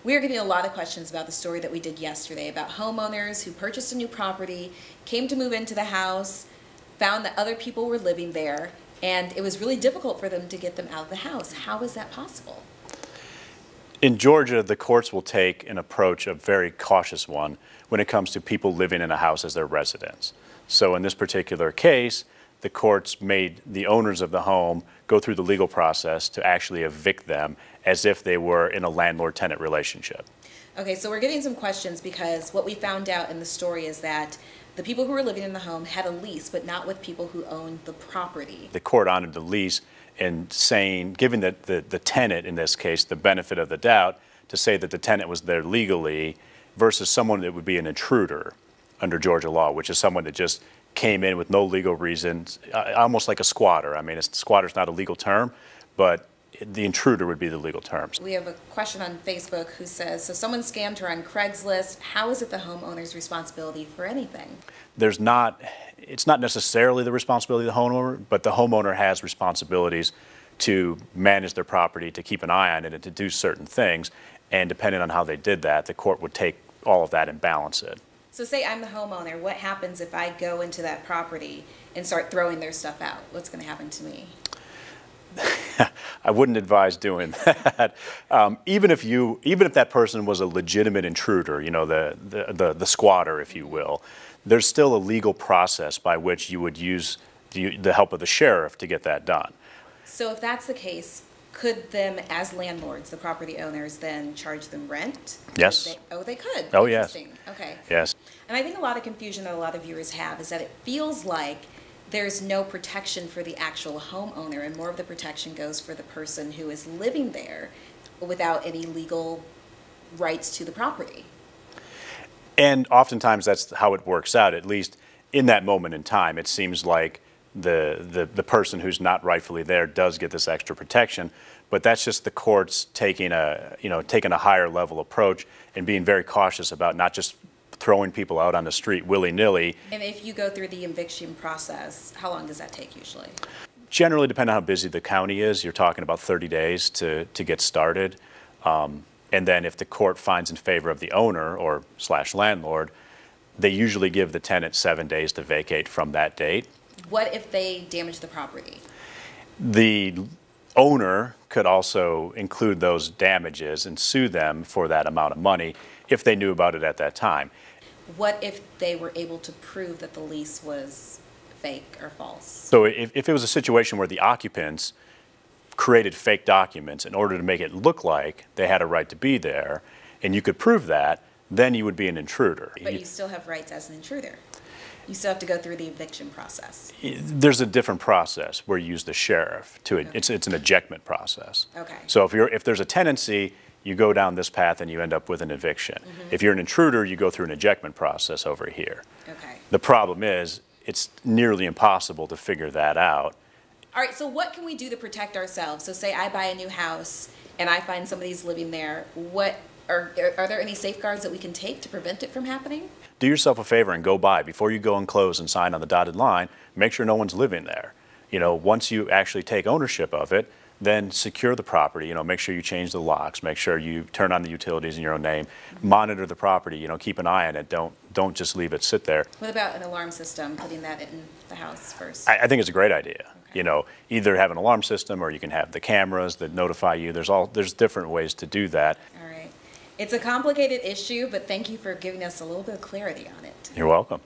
We are getting a lot of questions about the story that we did yesterday about homeowners who purchased a new property, came to move into the house, found that other people were living there, and it was really difficult for them to get them out of the house. How is that possible? In Georgia, the courts will take an approach, a very cautious one, when it comes to people living in a house as their residence. So in this particular case, the courts made the owners of the home go through the legal process to actually evict them as if they were in a landlord-tenant relationship. Okay, so we're getting some questions because what we found out in the story is that the people who were living in the home had a lease, but not with people who owned the property. The court honored the lease in saying, giving the tenant, in this case, the benefit of the doubt to say that the tenant was there legally versus someone that would be an intruder under Georgia law, which is someone that just came in with no legal reasons, almost like a squatter. I mean, squatter's not a legal term, but the intruder would be the legal term. We have a question on Facebook who says, so someone scammed her on Craigslist. How is it the homeowner's responsibility for anything? It's not necessarily the responsibility of the homeowner, but the homeowner has responsibilities to manage their property, to keep an eye on it, and to do certain things. And depending on how they did that, the court would take all of that and balance it. So say I'm the homeowner. What happens if I go into that property and start throwing their stuff out? What's going to happen to me? I wouldn't advise doing that. Even if that person was a legitimate intruder, you know, the squatter, if you will, there's still a legal process by which you would use the help of the sheriff to get that done. So if that's the case, could them as landlords, the property owners, then charge them rent? Yes. They could. Oh, yes. Okay. Yes. And I think a lot of confusion that a lot of viewers have is that it feels like there's no protection for the actual homeowner, and more of the protection goes for the person who is living there without any legal rights to the property. And oftentimes that's how it works out, at least in that moment in time. It seems like the person who's not rightfully there does get this extra protection, but that's just the courts taking a higher level approach and being very cautious about not just throwing people out on the street willy-nilly. And if you go through the eviction process, how long does that take usually? Generally, depending on how busy the county is, you're talking about 30 days to get started. And then if the court finds in favor of the owner or / landlord, they usually give the tenant 7 days to vacate from that date. What if they damage the property? The owner could also include those damages and sue them for that amount of money if they knew about it at that time. What if they were able to prove that the lease was fake or false? So if it was a situation where the occupants created fake documents in order to make it look like they had a right to be there, and you could prove that, then you would be an intruder. But you still have rights as an intruder. You still have to go through the eviction process. There's a different process where you use the sheriff to it. Okay. It's an ejectment process. Okay. So if there's a tenancy, you go down this path and you end up with an eviction. Mm-hmm. If you're an intruder, you go through an ejectment process over here. Okay. The problem is it's nearly impossible to figure that out. All right, so what can we do to protect ourselves? So say I buy a new house and I find somebody's living there. Are there any safeguards that we can take to prevent it from happening? Do yourself a favor and go by. Before you go and close and sign on the dotted line, make sure no one's living there. You know, once you actually take ownership of it, then secure the property. You know, make sure you change the locks, make sure you turn on the utilities in your own name, monitor the property, you know, keep an eye on it. Don't just leave it sit there. What about an alarm system, putting that in the house first? I think it's a great idea. Okay. You know, either have an alarm system or you can have the cameras that notify you. There's different ways to do that. All right. It's a complicated issue, but thank you for giving us a little bit of clarity on it. You're welcome.